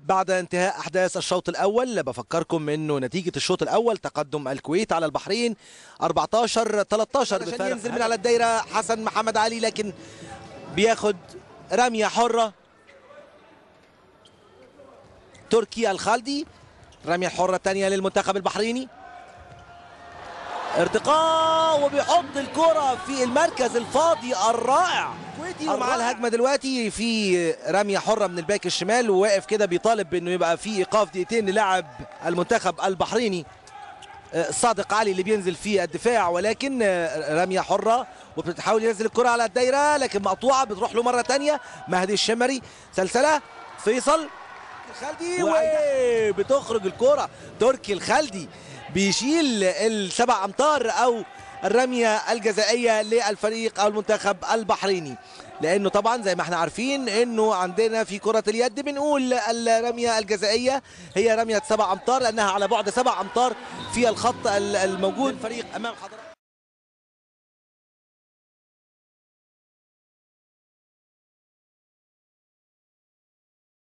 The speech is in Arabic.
بعد انتهاء احداث الشوط الاول بفكركم انه نتيجه الشوط الاول تقدم الكويت على البحرين 14-13 عشان ينزل من على الدايره حسن محمد علي، لكن بياخد رميه حره تركي الخالدي. الرميه الحره الثانيه للمنتخب البحريني، ارتقاء وبيحط الكرة في المركز الفاضي الرائع كويتي. ومع الهجمة دلوقتي في رمية حرة من الباك الشمال، وواقف كده بيطالب بانه يبقى في ايقاف دقيقتين للاعب المنتخب البحريني صادق علي اللي بينزل في الدفاع، ولكن رمية حرة وبتحاول ينزل الكرة على الدايرة لكن مقطوعة، بتروح له مرة ثانية مهدي الشمري، سلسلة فيصل الخالدي وبتخرج الكرة. تركي الخالدي بيشيل السبع امتار او الرميه الجزائيه للفريق او المنتخب البحريني، لانه طبعا زي ما احنا عارفين انه عندنا في كره اليد بنقول الرميه الجزائيه هي رميه 7 امتار لانها على بعد 7 امتار في الخط الموجود. فريق امام حضرتك